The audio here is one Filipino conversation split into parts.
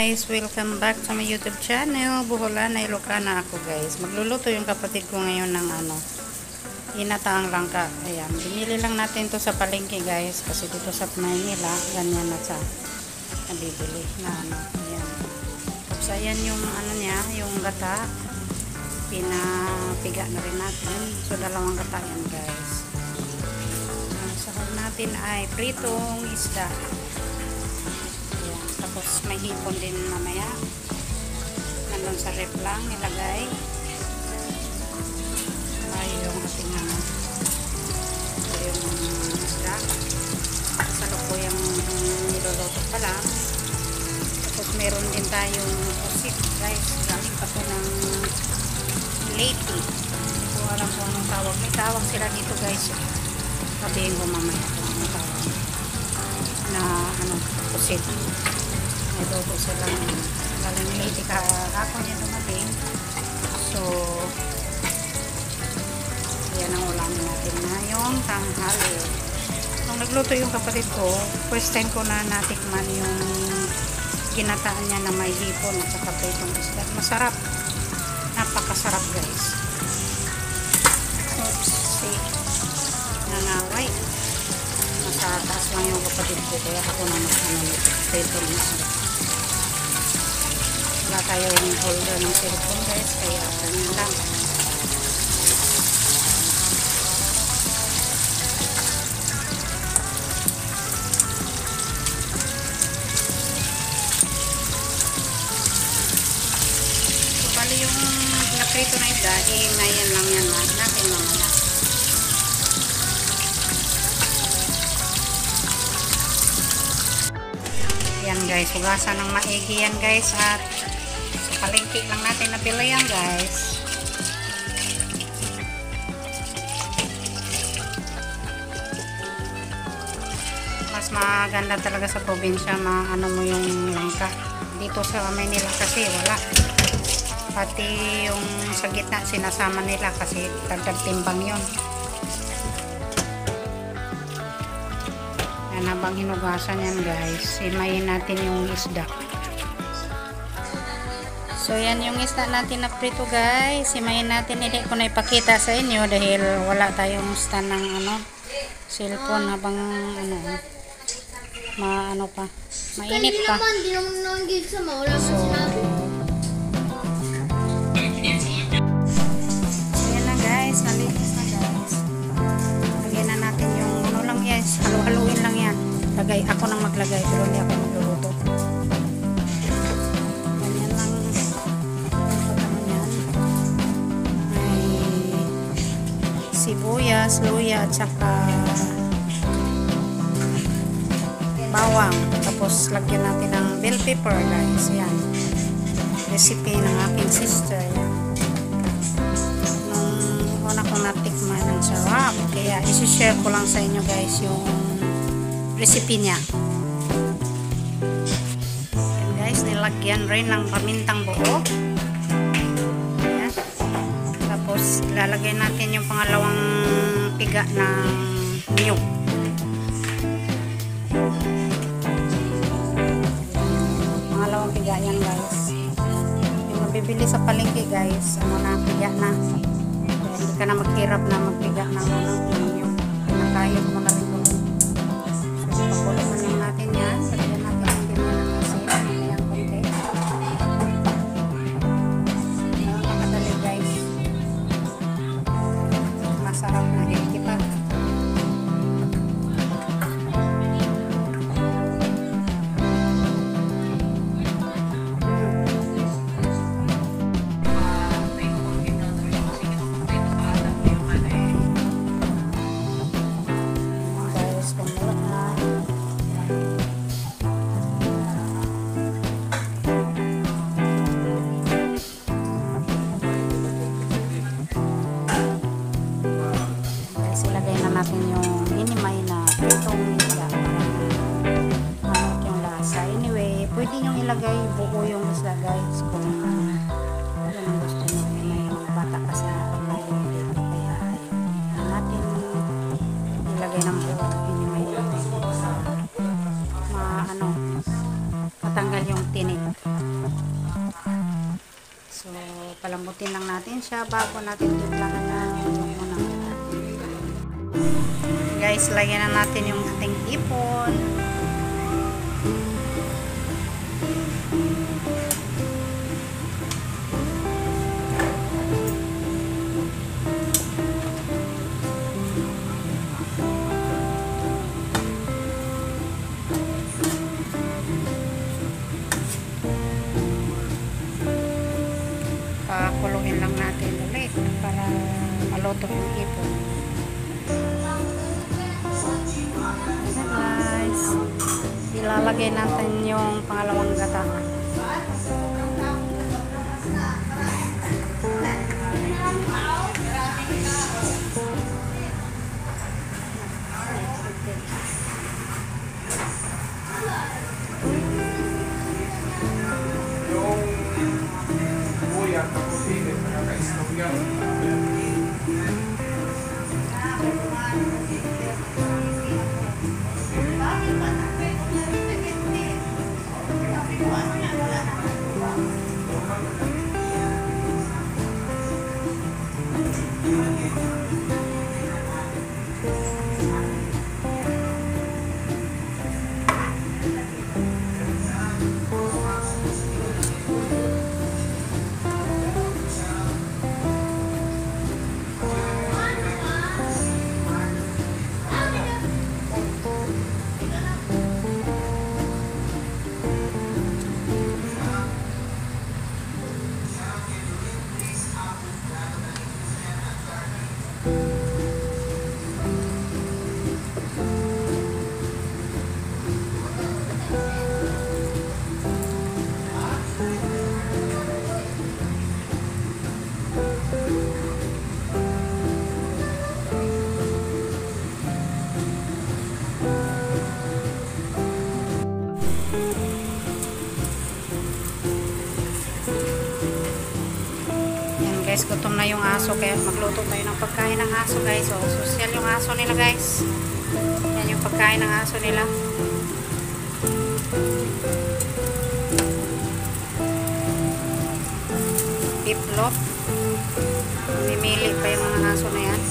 guys, welcome back sa my YouTube channel. Buholan na Ilocana ako guys. Magluluto yung kapatid ko ngayon ng inataang langka. Ayan, binili lang natin to sa palengke guys. Kasi dito sa Manila, ganyan na sa nabibili na ayan. Tapos ayan yung niya, yung gata. Pinapiga na rin natin. So dalawang gata yan guys. Ang sahog natin ay pritong isda. Tapos may hipon din mamaya. Nandun sa rep lang nilagay. Ay, yung ating yung isda. Sa lupo yung niluluto pa lang. Tapos meron din tayong osip guys. Galing pa po ng lady. So alam ko anong tawag. May tawag sila dito guys. Sabihin ko mamaya kung anong tawag. Na osip. Dobo silang galing late kahapon niya dumating. So yan ang ulamin natin na yung tanghali. Nung nagluto yung kapatid ko, first time ko na natikman yung ginataan niya na may hipon at saka pritong isda. Masarap, napakasarap guys. Oops, see, nangaway. Nasa taas lang yung kapatid ko kaya ako na nito pritong isda. Wala tayong holder ng cellphone guys, kaya ganyan lang. So bali yung naprito na isda, ngayon lang yan natin mamaya. Yan guys, hugasan ng maigi yan guys at palengke lang natin nabili yan guys. Mas maganda talaga sa probinsya maano mo yung langka. Dito sa Manila kasi wala. Pati yung sa gitna sinasama nila kasi dagdag timbang yun. Yan, habang hinugasan yan guys, himayin natin yung isda. So yan yung isda natin na prito guys. Himayin natin, hindi ko na ipakita sa inyo dahil wala tayong stand ng cellphone habang mainit pa. So yan na guys, nalinis na guys. Lagyan na natin yung lang guys, halu-haluin lang yan. Ako nang maglagay pero hindi ako magluluto. Sibuyas, luya at saka bawang. Tapos lagyan natin ng bell pepper guys. Yan. Recipe ng aking sister. Yan. Nung una kong natikman ng sarap. Kaya isi-share ko lang sa inyo guys yung recipe niya. Yan guys, nilagyan rin ng pamintang buo. Tapos lalagay natin yung pangalawang piga ng niyog. Pangalawang piga yan guys. Yung mabibili sa palengke guys, piga na. Kaya hindi ka na maghirap na magpiga ng niyog. Nakayod mo na rin mo. So pakuloy lang natin yan. Lagyan natin ang pinila ng asin. Ayan konti. Makadali guys. Masarap na healthy pa. Guys, kumulat na. Ilagay na natin yung minimay na pritong isda para yung lasa. Anyway, pwede nyo ilagay buo yung isda guys kung yan ang gusto nyo. May mga bata kasi nakakain dito kaya natin ilagay ng buo. Minimay matanggal yung tinik. palambutin lang natin siya bago natin timplahan ng unang. Guys, lagyan na natin yung ating ipon. Pakuluhin lang natin ulit para maluto yung ipon. Ayan guys, ilalagay natin yung pangalawang gata. Guys, gutom na yung aso kaya magluto tayo ng pagkain ng aso guys. So, social yung aso nila guys. Yan yung pagkain ng aso nila. Biplop. Mimili pa yung mga aso na yan.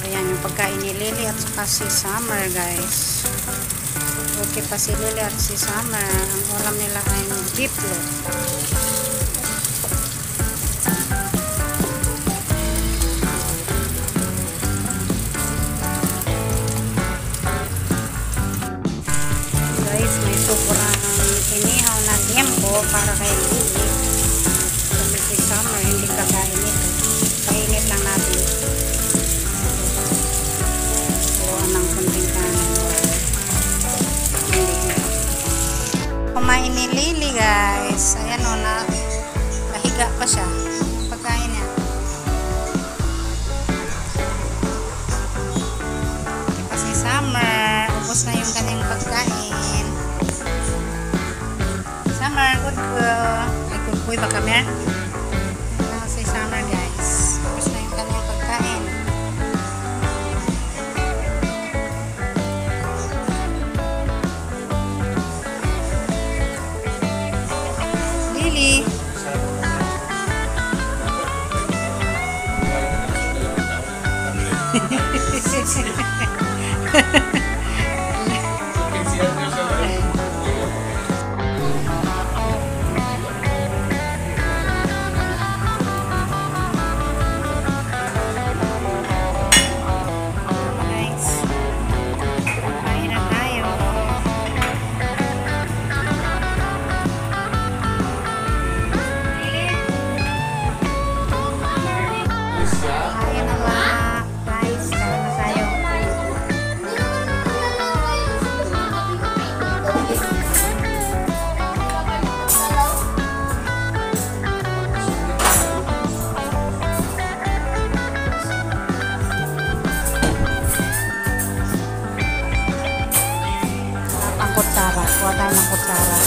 Ayan yung pagkain ni Lily at saka si Summer guys. Okay pa si Lily at si Summer. Ang ulam nila ay biplop. Guys, may sobrang inihaw na tiempo para kay Lily. Kasi si Summer hindi kakain ito. Kainit lang natin. Ng kunting kanin. Kumain ni Lily guys. Ayan o, nahiga pa siya. Pagkain niya. Kasi Summer, ubos na yung kanyang pagkain. Summer, good girl. Ay, good boy ba kami? Si Summer guys. Ubos na yung kanyang pagkain. Lily. Ayan na lang. Guys, kain na tayo. kutsara. Kuha tayo ng kutsara.